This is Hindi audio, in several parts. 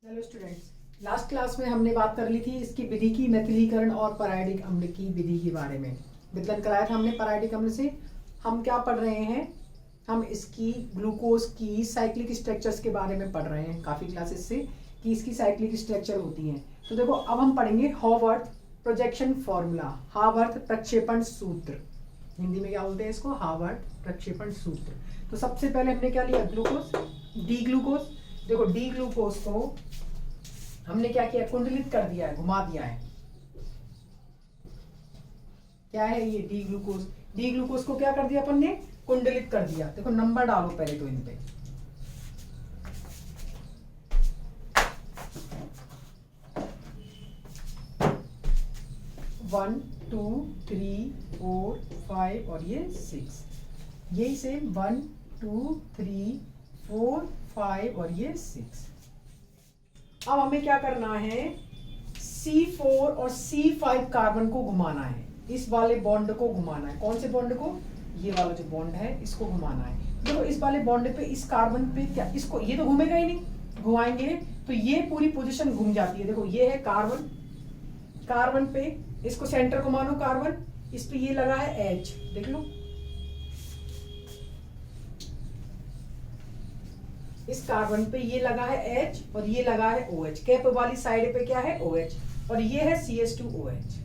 हेलो स्टूडेंट्स, लास्ट क्लास में हमने बात कर ली थी इसकी विधि की, मेथिलीकरण और पराइडिक अम्ल की विधि के बारे में वितरण कराया था हमने। पराइडिक अम्ल से हम क्या पढ़ रहे हैं, हम इसकी ग्लूकोज की साइक्लिक स्ट्रक्चर्स के बारे में पढ़ रहे हैं काफ़ी क्लासेस से कि इसकी साइक्लिक स्ट्रक्चर होती हैं। तो देखो अब हम पढ़ेंगे हावर्थ प्रोजेक्शन फॉर्मूला, हावर्थ प्रक्षेपण सूत्र। हिंदी में क्या बोलते हैं इसको, हावर्थ प्रक्षेपण सूत्र। तो सबसे पहले हमने क्या लिया, ग्लूकोज, डी ग्लूकोज। देखो डी ग्लूकोज को हमने क्या किया, कुंडलित कर दिया है, घुमा दिया है। क्या है ये डी ग्लूकोज, डी ग्लूकोज को क्या कर दिया अपन ने, कुंडलित कर दिया। देखो नंबर डालो पहले तो इन पे, one two three four five और ये 6, यही सेम 1 2 3 4 5 और ये 6। अब हमें क्या करना है, C4 और C5 कार्बन को घुमाना है, इस वाले बॉन्ड को घुमाना है। कौन से बॉन्ड को, ये वाला जो बॉन्ड है इसको घुमाना है। देखो इस वाले बॉन्ड पे, इस कार्बन पे क्या, इसको ये तो घूमेगा ही नहीं, घुमाएंगे तो ये पूरी पोजीशन घूम जाती है। देखो ये है कार्बन, कार्बन पे इसको सेंटर को मानो कार्बन, इस पे ये लगा है H, देख लो इस कार्बन पे ये लगा है H और ये लगा है OH। कैप वाली साइड पे क्या है, OH, और ये है CH2OH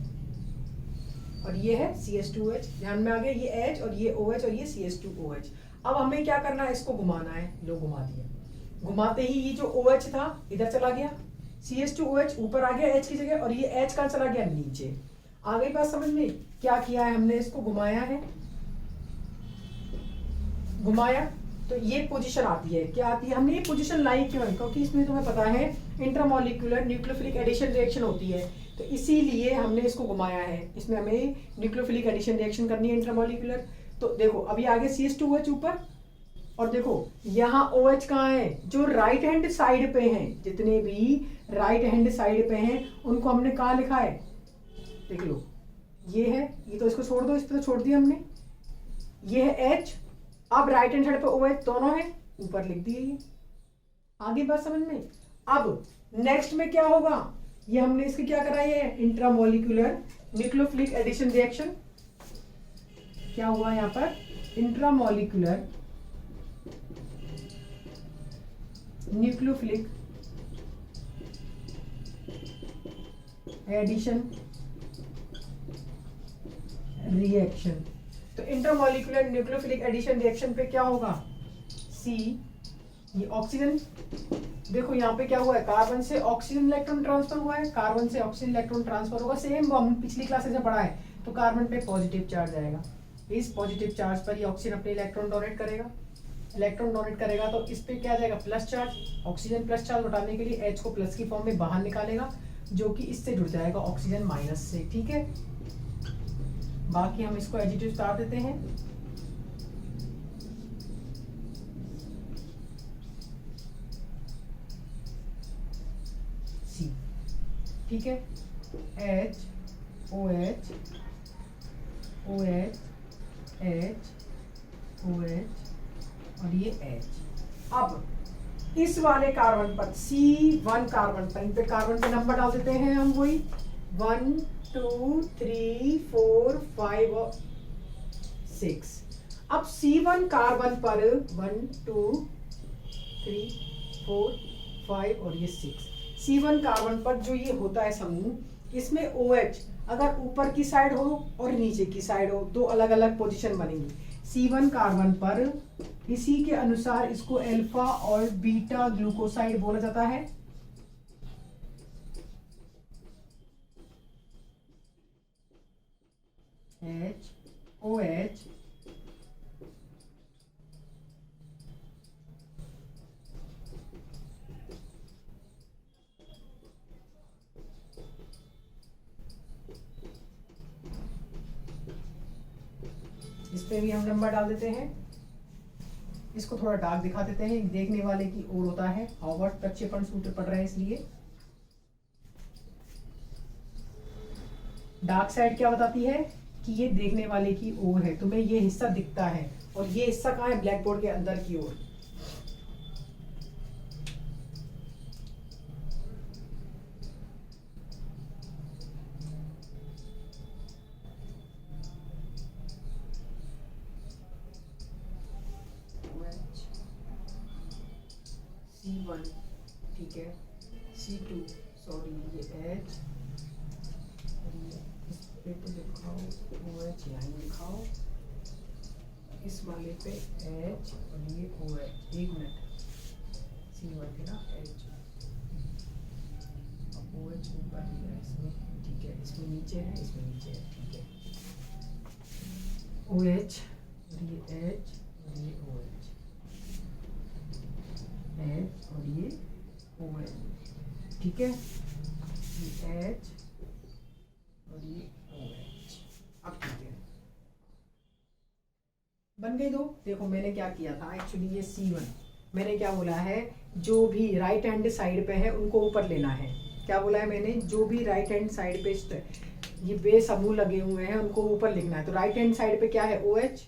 और ये है CH2OH। ध्यान में आ गया, ये H और ये OH और ये CH2OH। अब हमें क्या करना है, इसको घुमाना है। लो घुमा दिया, घुमाते ही ये जो OH था इधर चला गया, CH2OH ऊपर आ गया H की जगह, और ये H कहाँ चला गया, नीचे। आ गई बात समझ में। क्या किया है हमने, इसको घुमाया है, घुमाया तो ये पोजीशन आती है। क्या आती है, हमने ये पोजीशन लाई क्यों है, क्योंकि इसमें तुम्हें पता है इंटरमॉलिक्यूलर न्यूक्लियोफिलिक एडिशन रिएक्शन होती है, तो इसीलिए हमने इसको घुमाया है। इसमें हमें न्यूक्लियोफिलिक एडिशन रिएक्शन करनी है इंटरमॉलिक्यूलर। तो देखो अभी आगे CH2OH ऊपर, और देखो यहाँ OH कहाँ है, जो राइट हैंड साइड पे हैं, जितने भी राइट हैंड साइड पे हैं उनको हमने कहाँ लिखा है, देख लो ये है, ये तो इसको छोड़ दो, इस पर तो छोड़ दिया हमने, ये है H। अब राइट हैंड साइड पे OH दोनों है, ऊपर लिख दिए ये। आगे बात समझ में। अब नेक्स्ट में क्या होगा, ये हमने इसकी क्या कराई है, इंट्रामोलिकुलर न्यूक्लियोफिलिक एडिशन रिएक्शन। क्या हुआ यहाँ पर, इंट्रामोलिकुलर न्यूक्लियोफिलिक एडिशन रिएक्शन। तो इंटरमॉलिक्यूलर न्यूक्लियोफिलिक एडिशन रिएक्शन पे क्या होगा, C, ये ऑक्सीजन, देखो यहाँ पे क्या हुआ है, कार्बन से ऑक्सीजन इलेक्ट्रॉन ट्रांसफर हुआ है, कार्बन से ऑक्सीजन इलेक्ट्रॉन ट्रांसफर होगा, सेम हम पिछली क्लासेस में पढ़ा है। तो कार्बन पे पॉजिटिव चार्ज आएगा, इस पॉजिटिव चार्ज पर ये ऑक्सीजन अपने इलेक्ट्रॉन डोनेट करेगा, इलेक्ट्रॉन डोनेट करेगा तो इस पे क्या जाएगा, plus charge. Oxygen plus charge हटाने के लिए H को प्लस की फॉर्म में बाहर निकालेगा, जो कि इससे जुड़ जाएगा ऑक्सीजन माइनस से, ठीक है। बाकी हम इसको एज इट इज उतार देते हैं। C, ठीक है, H OH OH H OH और ये H। अब इस वाले कार्बन पर, C1 कार्बन पर, इन पे कार्बन के नंबर डाल देते हैं हम, वही 1 2 3 4 5 और 6। अब C1 कार्बन पर 1 2 3 4 5 और ये 6, C1 कार्बन पर जो ये होता है समूह, इसमें OH अगर ऊपर की साइड हो और नीचे की साइड हो, दो अलग अलग पोजीशन बनेंगी। C1 कार्बन पर इसी के अनुसार इसको अल्फा और बीटा ग्लूकोसाइड बोला जाता है। H OH इस पे भी हम नंबर डाल देते हैं। इसको थोड़ा डार्क दिखा देते हैं, देखने वाले की ओर होता है, हावर्थ प्रक्षेपण सूत्र पढ़ रहे हैं इसलिए। डार्क साइड क्या बताती है कि ये देखने वाले की ओर है, तुम्हें ये हिस्सा दिखता है, और ये हिस्सा कहाँ है, ब्लैक बोर्ड के अंदर की ओर। C1, ठीक है, C2, सॉरी ये H, और ये इस पे तो लिखाओ OH, यहाँ लिखाओ इस वाले पे H और ये OH। 1 मिनट, C1 थे ना H, अब OH ऊपर ही है इसमें, ठीक है, इसमें नीचे है, इसमें नीचे है, ठीक है, OH और ये H और ये OH, H और ये OH, ठीक है, ये H और ये OH। अब ठीक है, बन गई दो। देखो मैंने क्या किया था, एक्चुअली ये C1 मैंने क्या बोला है, जो भी राइट हैंड साइड पे है उनको ऊपर लेना है। क्या बोला है मैंने, जो भी राइट हैंड साइड पे ये बेसमूह लगे हुए हैं उनको ऊपर लिखना है। तो राइट हैंड साइड पे क्या है, OH,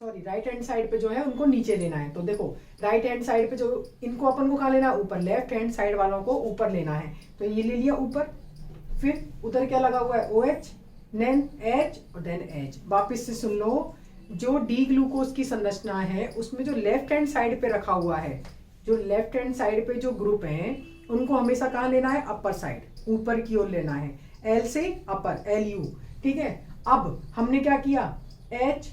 sorry right hand side पे जो है उनको नीचे लेना है। तो देखो राइट हैंड साइड पे जो इनको अपन को कहाँ लेना है, ऊपर, लेफ्ट हैंड साइड वालों को ऊपर लेना है। तो ये ले लिया ऊपर, फिर उधर क्या लगा हुआ है, OH, देन H और देन H। वापिस से सुन लो, जो डी ग्लूकोज की संरचना है उसमें जो लेफ्ट हैंड साइड पे रखा हुआ है, जो लेफ्ट हैंड साइड पे जो ग्रुप हैं उनको हमेशा कहाँ लेना है, अपर साइड, ऊपर की ओर लेना है, L से अपर, LU, ठीक है। अब हमने क्या किया, H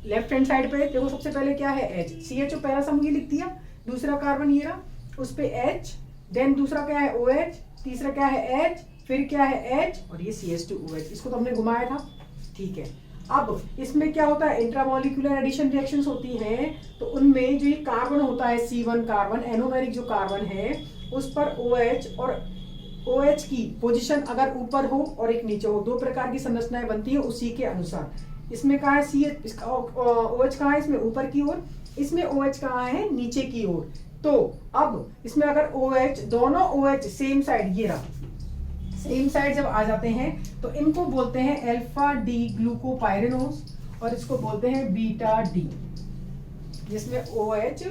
लेफ्ट हैंड साइड पे देखो, सबसे पहले क्या है H, CHO पहला समूह ये लिख दिया, दूसरा कार्बन ये रहा, उस पे H, देन दूसरा क्या है OH, तीसरा क्या है H, फिर क्या है H और ये CH2OH। इसको तो हमने घुमाया था, ठीक है। अब इसमें क्या होता है, इंट्रामोलिकुलर एडिशन रिएक्शंस होती हैं, तो उनमें जो ये कार्बन होता है C1 कार्बन, एनोमेरिक जो कार्बन है उस पर OH और OH की पोजीशन अगर ऊपर हो और एक नीचे हो, दो प्रकार की संरचनाएं बनती है उसी के अनुसार। इसमें कहाँ है CH, इसका OH कहाँ है, इसमें ऊपर की ओर, इसमें OH कहाँ है, नीचे की ओर। तो अब इसमें अगर OH, दोनों OH सेम साइड, ये रहा, सेम साइड जब आ जाते हैं तो इनको बोलते हैं अल्फा डी ग्लूकोपाइरेनोज और इसको बोलते हैं बीटा डी, जिसमें OH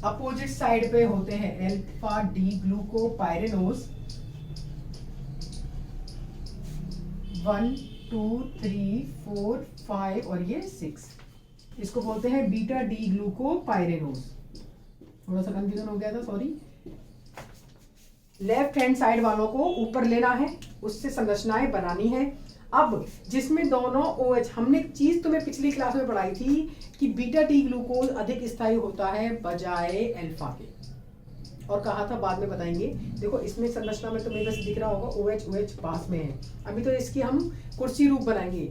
अपोजिट साइड पे होते हैं, अल्फा डी ग्लूकोपाइरेनोज 1 2 3 4 5 और ये 6, इसको बोलते हैं बीटा डी ग्लूकोपाइरेनोज। थोड़ा सा कंफ्यूजन हो गया था, सॉरी। लेफ्ट हैंड साइड वालों को ऊपर लेना है, उससे संरचनाएं बनानी है। अब जिसमें दोनों OH, हमने एक चीज तुम्हें पिछली क्लास में पढ़ाई थी कि बीटा टी ग्लूकोज अधिक स्थायी होता है बजाय अल्फा के, और कहा था बाद में बताएंगे। देखो इसमें संरचना में तुम्हें बस दिख रहा होगा OH पास में है। अभी तो इसकी हम कुर्सी रूप बनाएंगे,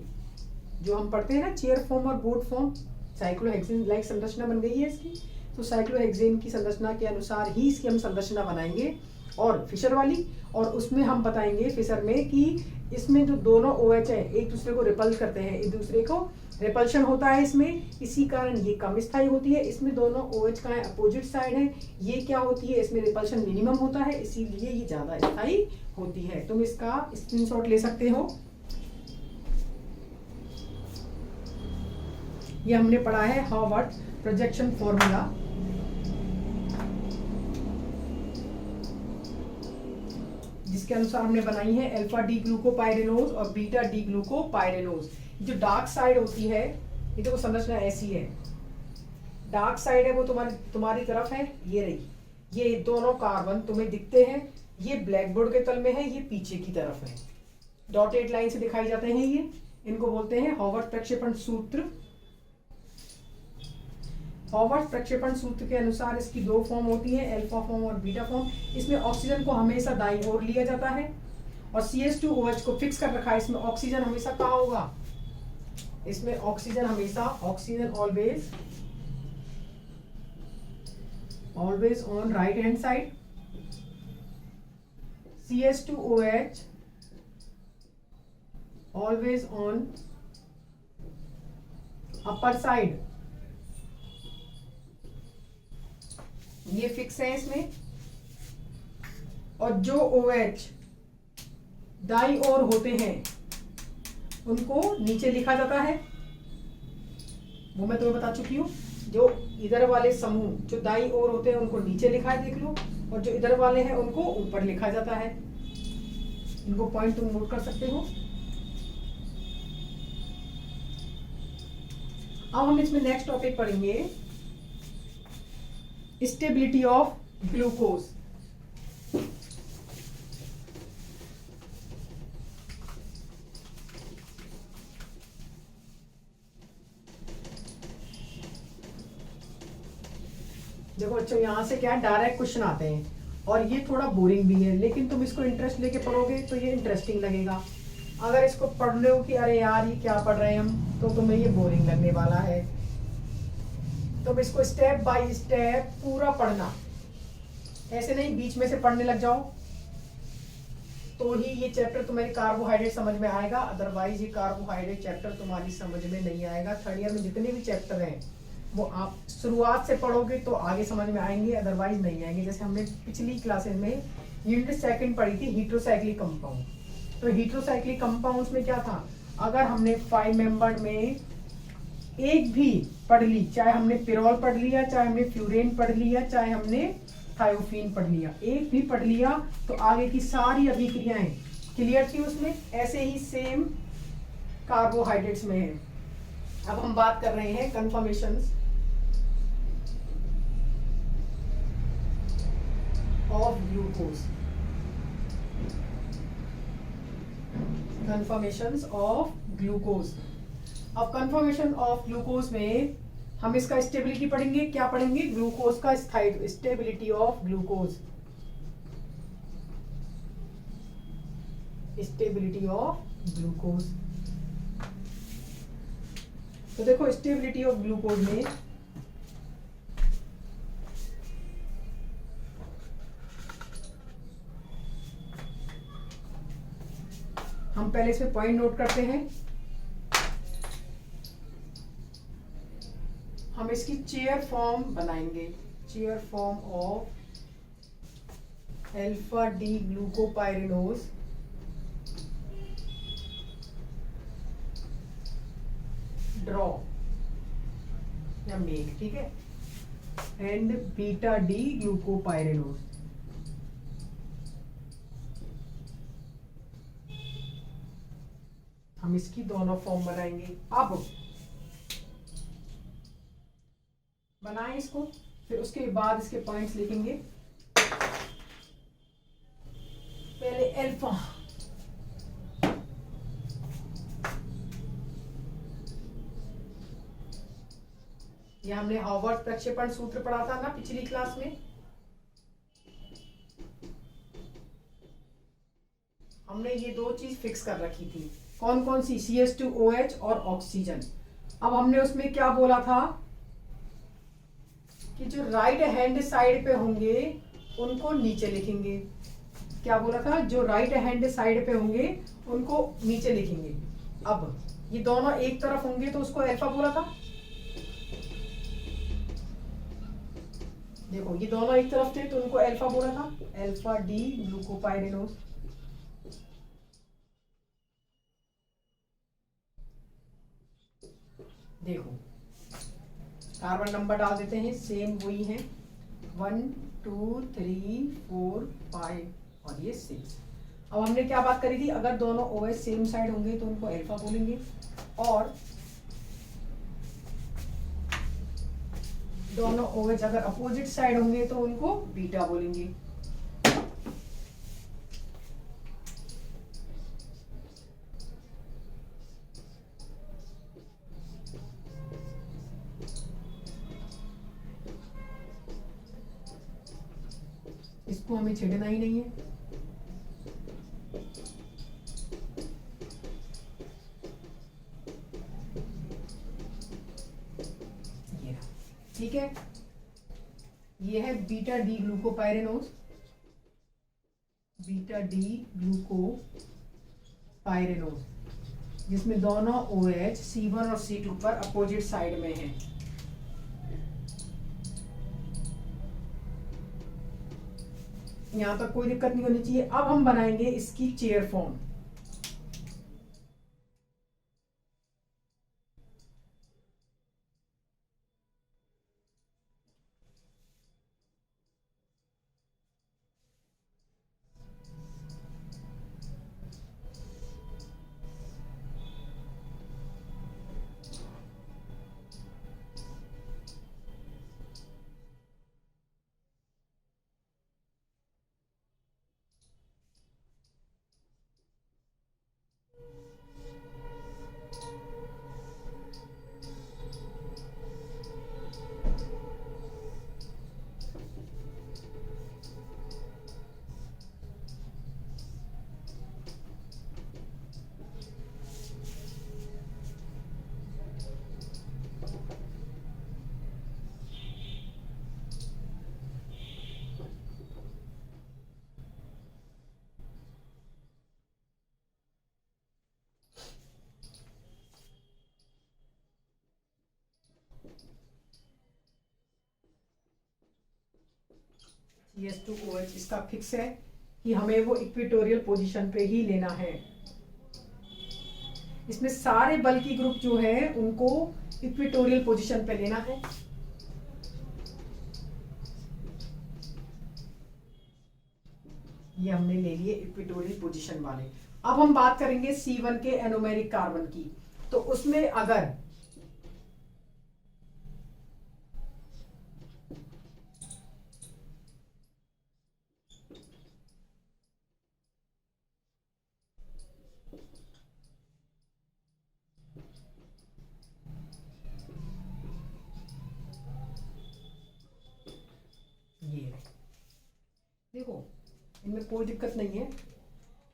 जो हम पढ़ते हैं ना चेयर फॉर्म और बोर्ड फॉर्म, साइक्लोहेक्सेन लाइक संरचना बन गई है इसकी। तो साइक्लोहेक्सेन की संरचना के अनुसार ही इसकी हम संरचना बनाएंगे, और फिशर वाली, और उसमें हम बताएंगे फिशर में कि इसमें जो दोनों OH है एक दूसरे को रिपल करते हैं, एक दूसरे को रिपल्शन होता है इसमें, इसी कारण ये कम स्थायी होती है। इसमें दोनों OH का है अपोजिट साइड है, ये क्या होती है, इसमें रिपल्शन मिनिमम होता है, इसीलिए ये ज्यादा स्थायी होती है। तुम इसका स्क्रीनशॉट ले सकते हो। ये हमने पढ़ा है हार्वर्ड प्रोजेक्शन फॉर्मूला, जिसके अनुसार हमने बनाई है अल्फा डी ग्लूकोपाइरेनोज और बीटा डी ग्लूकोपाइरेनोज। जो डार्क साइड होती है, ये देखो संरचना ऐसी है, डार्क साइड है वो तुम्हारी तरफ है, ये रही, ये दोनों कार्बन तुम्हें दिखते हैं, ये ब्लैक बोर्ड के तल में है, ये पीछे की तरफ है, डॉटेड लाइन से दिखाई जाते हैं ये, इनको बोलते हैं हार्वर्ड प्रक्षेपण सूत्र। हार्वर्ड प्रक्षेपण सूत्र के अनुसार इसकी दो फॉर्म होती है, अल्फा फॉर्म और बीटा फॉर्म। इसमें ऑक्सीजन को हमेशा दाईं ओर लिया जाता है और CH2OH को फिक्स कर रखा है। इसमें ऑक्सीजन हमेशा कहाँ होगा, इसमें ऑक्सीजन हमेशा, oxygen always on right hand side, CH2OH always on upper side, ये फिक्स है इसमें। और जो OH दाईं ओर होते हैं उनको नीचे लिखा जाता है, वो मैं तुम्हें बता चुकी हूँ। जो इधर वाले समूह जो दाईं ओर होते हैं उनको नीचे लिखा है, देख लो, और जो इधर वाले हैं उनको ऊपर लिखा जाता है। इनको पॉइंट तुम नोट कर सकते हो। अब हम इसमें नेक्स्ट टॉपिक पढ़ेंगे स्टेबिलिटी ऑफ ग्लूकोज। देखो बच्चों, यहाँ से क्या डायरेक्ट क्वेश्चन आते हैं और ये थोड़ा बोरिंग भी है, लेकिन तुम इसको इंटरेस्ट लेके पढ़ोगे तो ये इंटरेस्टिंग लगेगा। अगर इसको पढ़ रहे हो कि अरे यार ये क्या पढ़ रहे हैं हम, तो तुम्हें ये बोरिंग लगने वाला है। तुम इसको स्टेप बाय स्टेप पूरा पढ़ना, ऐसे नहीं बीच में से पढ़ने लग जाओ, तो ही ये चैप्टर तुम्हारी कार्बोहाइड्रेट समझ में आएगा। अदरवाइज ये कार्बोहाइड्रेट चैप्टर तुम्हारी समझ में नहीं आएगा। थर्ड ईयर में जितने भी चैप्टर हैं वो आप शुरुआत से पढ़ोगे तो आगे समझ में आएंगे, अदरवाइज नहीं आएंगे। जैसे हमने पिछली क्लासेस में यूनिट सेकंड पढ़ी थी हीट्रोसाइक्लिक कंपाउंड। तो हीट्रोसाइक्लिक कंपाउंड्स में क्या था, अगर हमने 5 मेंबर्ड में एक भी पढ़ ली, चाहे हमने पिरोल पढ़ लिया, चाहे हमने फ्यूरेन पढ़ लिया, चाहे हमने थायोफीन पढ़ लिया, एक भी पढ़ लिया तो आगे की सारी अभिक्रियाएं क्लियर थी उसमें। ऐसे ही सेम कार्बोहाइड्रेट्स में है। अब हम बात कर रहे हैं conformations of glucose. Conformations of glucose. अब कन्फर्मेशन ऑफ ग्लूकोज में हम इसका स्टेबिलिटी पढ़ेंगे। क्या पढ़ेंगे? ग्लूकोज का स्थायित्व, stability of glucose, stability of glucose. तो देखो स्टेबिलिटी ऑफ ग्लूकोज में हम पहले इसमें पॉइंट नोट करते हैं। हम इसकी चेयर फॉर्म बनाएंगे, chair form of alpha D glucopyranose draw या मेक, ठीक है, एंड बीटा डी ग्लूकोपाइरिनोज। हम इसकी दोनों फॉर्म बनाएंगे। अब बनाएं इसको, फिर उसके बाद इसके पॉइंट्स लिखेंगे। पहले अल्फा, ये हमने हार्वर्ड प्रक्षेपण सूत्र पढ़ा था ना पिछली क्लास में। हमने ये दो चीज फिक्स कर रखी थी, कौन कौन सी? CH2OH और ऑक्सीजन। अब हमने उसमें क्या बोला था कि जो राइट हैंड साइड पे होंगे उनको नीचे लिखेंगे। क्या बोला था? जो राइट हैंड साइड पे होंगे उनको नीचे लिखेंगे। अब ये दोनों एक तरफ होंगे तो उसको अल्फा बोला था। देखो ये दोनों एक तरफ थे तो उनको अल्फा बोला था, अल्फा डी ग्लूकोपाइरिनोज। देखो कार्बन नंबर डाल देते हैं, सेम वही है, 1 2 3 4 5 और ये 6। अब हमने क्या बात करी थी, अगर दोनों OH सेम साइड होंगे तो उनको अल्फा बोलेंगे, और दोनों OH अगर अपोजिट साइड होंगे तो उनको बीटा बोलेंगे। इसको हमें छेड़ना ही नहीं है। ये ठीक है, ये है बीटा डी ग्लूकोपाइरिनोज, बीटा डी ग्लूकोपाइरिनोज, जिसमें दोनों OH C1 और C2 पर अपोजिट साइड में है। यहां तक कोई दिक्कत नहीं होनी चाहिए। अब हम बनाएंगे इसकी चेयर फॉर्म। CH2OH इसका फिक्स है कि हमें वो इक्वेटोरियल पोजीशन पे ही लेना है। इसमें सारे बल्की ग्रुप जो है उनको इक्वेटोरियल पोजीशन पे लेना है। ये हमने ले लिए इक्वेटोरियल पोजीशन वाले। अब हम बात करेंगे C1 के एनोमेरिक कार्बन की। तो उसमें अगर ये देखो इनमें कोई दिक्कत नहीं है।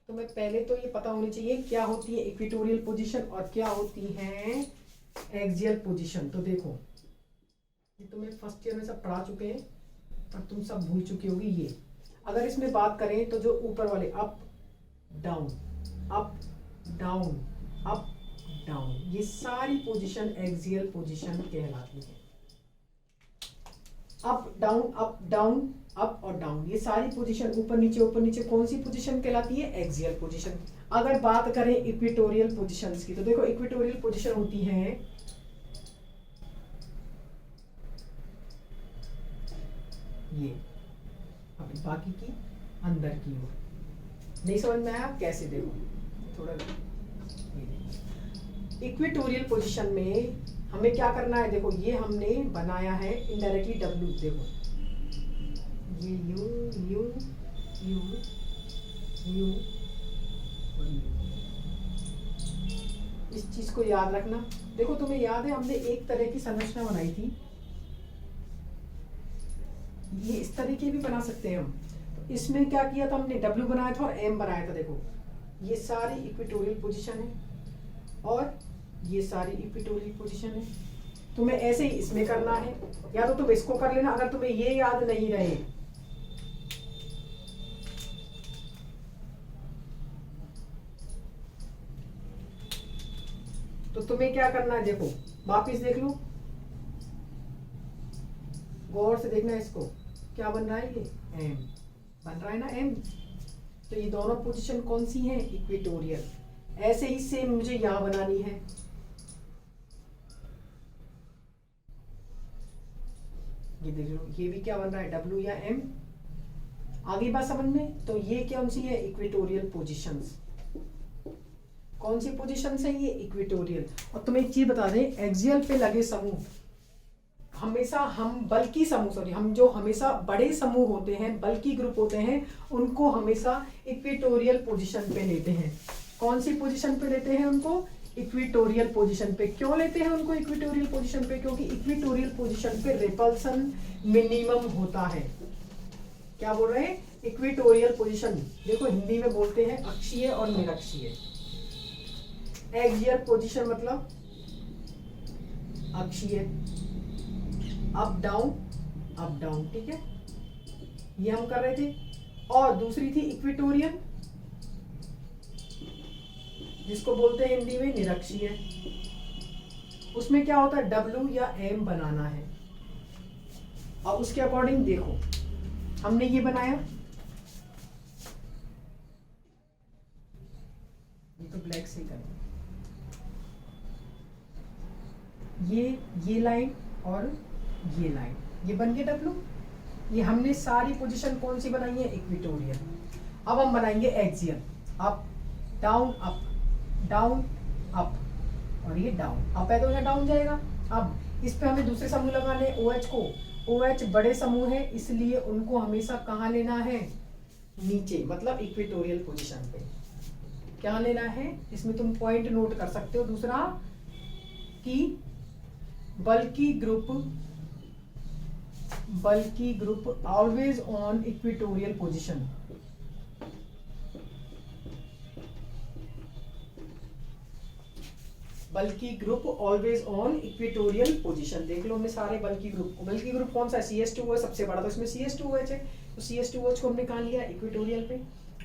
तो मैं पहले तो ये पता होनी चाहिए क्या होती है इक्वेटोरियल पोजीशन और क्या होती है एक्सियल पोजीशन। तो देखो ये तुम्हें फर्स्ट ईयर में सब पढ़ा चुके हैं और तुम सब भूल चुकी होगी। ये अगर इसमें बात करें तो जो ऊपर वाले up down up down up down, ये सारी पोजीशन एक्सियल पोजीशन कहलाती है। अप डाउन अप और डाउन, ये सारी पोजीशन ऊपर नीचे कौन सी पोजीशन कहलाती है? Axial position. अगर बात करें इक्वेटोरियल पोजीशंस की तो देखो इक्वेटोरियल पोजीशन होती है ये। अब बाकी की अंदर की ओर। नहीं समझ में आया? कैसे देखो थोड़ा। इक्वेटोरियल पोजीशन में हमें क्या करना है? देखो ये हमने बनाया है इनडायरेक्टली W। देखो ये U U U U और U। इस चीज को याद रखना। देखो तुम्हें याद है हमने एक तरह की संरचना बनाई थी, ये इस तरह की भी बना सकते हैं हम। तो इसमें क्या किया था हमने? W बनाया था और M बनाया था। देखो ये सारी इक्वेटोरियल पोजीशन है और ये सारी इक्वेटोरियल पोजीशन है। तुम्हें ऐसे ही इसमें करना है, या तो तुम इसको कर लेना अगर तुम्हें ये याद नहीं रहे। तो तुम्हें क्या करना है? देखो वापिस देख लो, गौर से देखना। इसको क्या बन रहा है? ये M बन रहा है ना, M। तो ये दोनों पोजीशन कौन सी है? इक्वेटोरियल। ऐसे ही सेम मुझे यहां बनानी है। ये देख लो ये भी क्या बन रहा है? W या M। आगे बात समझ में? तो ये कौन सी है? Equatorial positions. कौन सी पोजीशंस है? ये इक्वेटोरियल। और तुम्हें एक चीज बता दें, एक्सियल पे लगे समूह हमेशा हम बल्कि समूह हम जो हमेशा बड़े समूह होते हैं, बल्कि ग्रुप होते हैं, उनको हमेशा इक्वेटोरियल पोजीशन पे लेते हैं। कौन सी पोजीशन पे लेते हैं उनको? इक्वेटोरियल पोजीशन पे। क्यों लेते हैं उनको इक्वेटोरियल पोजीशन पे? क्योंकि इक्वेटोरियल पोजीशन पे रिपल्सन मिनिमम होता है। क्या बोल रहे हैं? Equatorial position. देखो हिंदी में बोलते हैं अक्षीय और निरक्षीय। एक्सियल पोजीशन मतलब अक्षीय, अप डाउन, ठीक है, ये हम कर रहे थे। और दूसरी थी इक्वेटोरियल, जिसको बोलते हैं हिंदी में निरक्षीय। उसमें क्या होता है? W या M बनाना है। और उसके अकॉर्डिंग देखो हमने ये बनाया, ये तो ब्लैक से करें, ये लाइन और ये लाइन, ये बन गया W। ये हमने सारी पोजीशन कौन सी बनाई है? इक्वेटोरियल। अब हम बनाएंगे एक्सियल। अप डाउन अप और ये डाउन। अप है तो यहाँ डाउन जाएगा। अब इस पे हमें दूसरे समूह लगाने OH को। OH बड़े समूह है इसलिए उनको हमेशा कहाँ लेना है? नीचे, मतलब इक्वेटोरियल पोजीशन पे। क्या लेना है? इसमें तुम पॉइंट नोट कर सकते हो। दूसरा कि bulky group always on equatorial position. Bulky group always on equatorial position. देख लो हमने सारे बल्कि ग्रुप को। बल्कि ग्रुप कौन सा है? CH2OH सबसे बड़ा, तो इसमें CH2OH है, तो CH2OH को हमने कहाँ लिया? इक्वेटोरियल पे।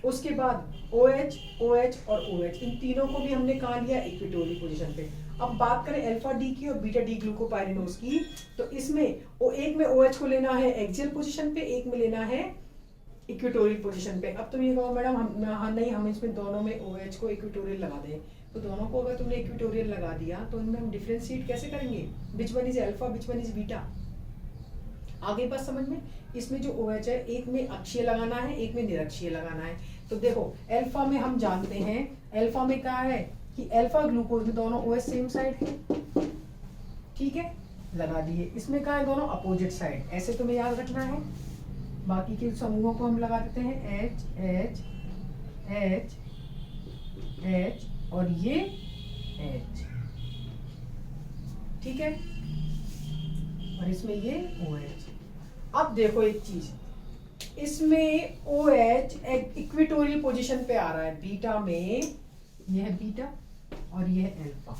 उसके बाद OH और OH, इन तीनों को भी हमने कहाँ लिया? इक्वेटोरियल पोजीशन पे। अब बात करें अल्फा डी की और बीटा डी ग्लूकोपाइरिनोज की, तो इसमें एक में OH को लेना है एक्सियल पोजीशन पे, एक में लेना है इक्वेटोरियल पोजीशन पे। अब तुम ये कहो मैडम नहीं हम इसमें दोनों में OH को इक्वेटोरियल लगा दें, तो दोनों को अगर तुमने इक्वेटोरियल लगा दिया तो इनमें हम डिफरेंशिएट कैसे करेंगे, which one is alpha which one is beta. आगे बात समझ में, इसमें जो OH है एक में अक्षीय लगाना है एक में निरक्षीय लगाना है। तो देखो अल्फा में हम जानते हैं, अल्फा में क्या है कि अल्फा ग्लूकोज में दोनों OH सेम साइड है, ठीक है, लगा दिए। इसमें क्या है, दोनों अपोजिट साइड, ऐसे तुम्हें याद रखना है। बाकी के समूहों को हम लगा देते हैं H H H H और ये H, ठीक है, और इसमें ये OH। अब देखो एक चीज, इसमें OH इक्वेटोरियल पोजीशन पे आ रहा है, बीटा में यह है बीटा और यह है अल्फा।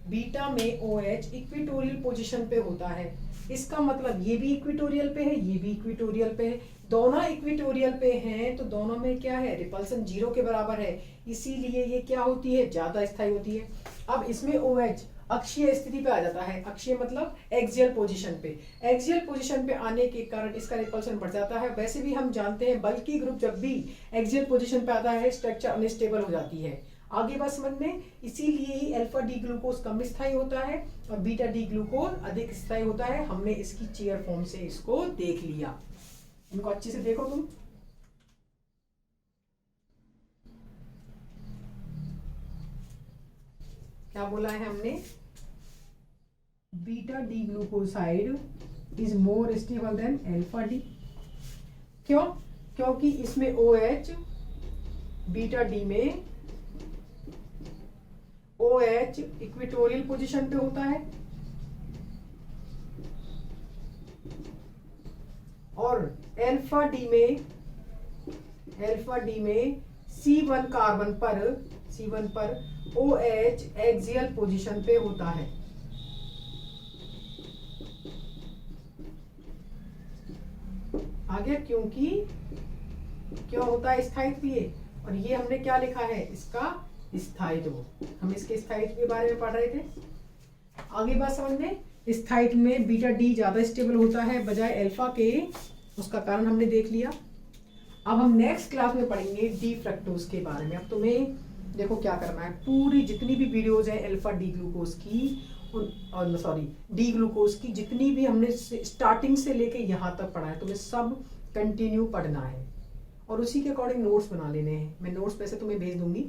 बीटा में OH इक्वेटोरियल पोजीशन पे होता है, इसका मतलब ये भी इक्वेटोरियल पे है ये भी इक्वेटोरियल पे है, दोनों इक्वेटोरियल पे हैं, तो दोनों में क्या है, रिपल्सन 0 के बराबर है, इसीलिए ये क्या होती है, ज्यादा स्थायी होती है। अब इसमें OH अक्षीय स्थिति पे आ जाता है, अक्षीय मतलब एक्सियल पोजीशन पे, एक्सियल पोजीशन पे आने के कारण इसका रिपल्सन बढ़ जाता है। वैसे भी हम जानते हैं बल्कि ग्रुप जब भी एक्सियल पोजीशन पे आता है स्ट्रक्चर अनस्टेबल हो जाती है। आगे बात समझ में, इसीलिए ही अल्फा डी ग्लूकोज कम स्थायी होता है और बीटा डी ग्लूकोज अधिक स्थायी होता है। हमने इसकी चेयर फॉर्म से इसको देख लिया, इनको अच्छे से देखो तुम। क्या बोला है हमने, beta D glucoside is more stable then alpha D. क्यों, क्योंकि इसमें OH बीटा डी में OH इक्वेटोरियल पोजीशन पे होता है और अल्फा डी में C1 कार्बन पर OH एक्सियल पोजीशन पे होता है। आगे क्यों होता है स्थायित्व ये, और ये हमने क्या लिखा है, इसका स्थायित्व, हम इसके स्थायित्व के बारे में पढ़ रहे थे। आगे बात समझ में, स्थायित्व में बीटा डी ज्यादा स्टेबल होता है बजाय अल्फा के, उसका कारण हमने देख लिया। अब हम नेक्स्ट क्लास में पढ़ेंगे डी फ्रक्टोज के बारे में। अब तुम्हें देखो क्या करना है, पूरी जितनी भी वीडियोज है अल्फा डी ग्लूकोज की डी ग्लूकोज की जितनी भी हमने स्टार्टिंग से लेके यहाँ तक पढ़ा है, तुम्हें सब कंटिन्यू पढ़ना है और उसी के अकॉर्डिंग नोट्स बना लेने हैं। मैं नोट्स वैसे तुम्हें भेज दूंगी,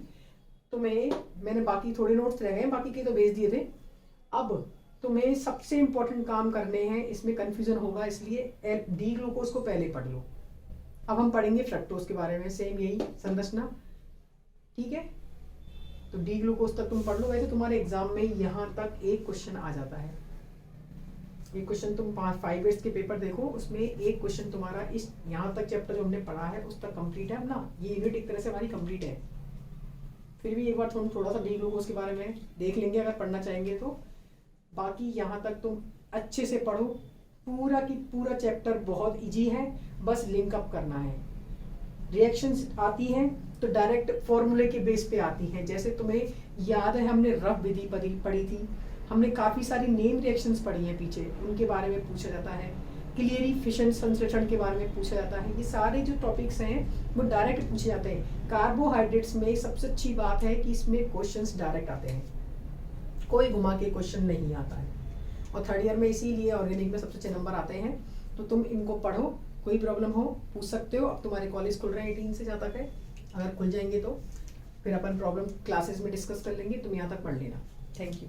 मैंने बाकी थोड़े नोट्स रह गए, बाकी के तो भेज दिए थे। अब तुम्हें सबसे इंपॉर्टेंट काम करने हैं, इसमें कंफ्यूजन होगा इसलिए डी ग्लूकोज को पहले पढ़ लो। अब हम पढ़ेंगे फ्रक्टोज के बारे में, सेम यही संरचना, ठीक है। तो डी ग्लूकोज तक तुम पढ़ लो। वैसे तुम्हारे एग्जाम में यहाँ तक एक क्वेश्चन आ जाता है, एक क्वेश्चन तुम 5 वेस्ट के पेपर देखो, उसमें एक क्वेश्चन तुम्हारा इस यहाँ तक चैप्टर जो हमने पढ़ा है उस तक कंप्लीट है ना, ये यूनिट एक तरह से हमारी कंप्लीट है। फिर भी एक बार तुम थोड़ा सा डी ग्लूकोज के बारे में देख लेंगे अगर पढ़ना चाहेंगे तो। बाकी यहाँ तक तुम अच्छे से पढ़ो, पूरा की पूरा चैप्टर बहुत इजी है, बस लिंक अप करना है। रिएक्शंस आती हैं तो डायरेक्ट फॉर्मूले के बेस पे आती हैं। जैसे तुम्हें याद है हमने रफ विधि पढ़ी थी, हमने काफ़ी सारी नेम रिएक्शंस पढ़ी हैं पीछे, उनके बारे में पूछा जाता है। क्लियरी फिशन संश्लेषण के बारे में पूछा जाता है। ये सारे जो टॉपिक्स हैं वो डायरेक्ट पूछे जाते हैं। कार्बोहाइड्रेट्स में सबसे अच्छी बात है कि इसमें क्वेश्चंस डायरेक्ट आते हैं, कोई घुमा के क्वेश्चन नहीं आता है। और थर्ड ईयर में इसीलिए ऑर्गेनिक में सबसे अच्छे नंबर आते हैं। तो तुम इनको पढ़ो, कोई प्रॉब्लम हो पूछ सकते हो। अब तुम्हारे कॉलेज खुल रहे हैं 18 से जहाँ तक है, अगर खुल जाएंगे तो फिर अपन प्रॉब्लम क्लासेस में डिस्कस कर लेंगे। तुम यहाँ तक पढ़ लेना। Thank you.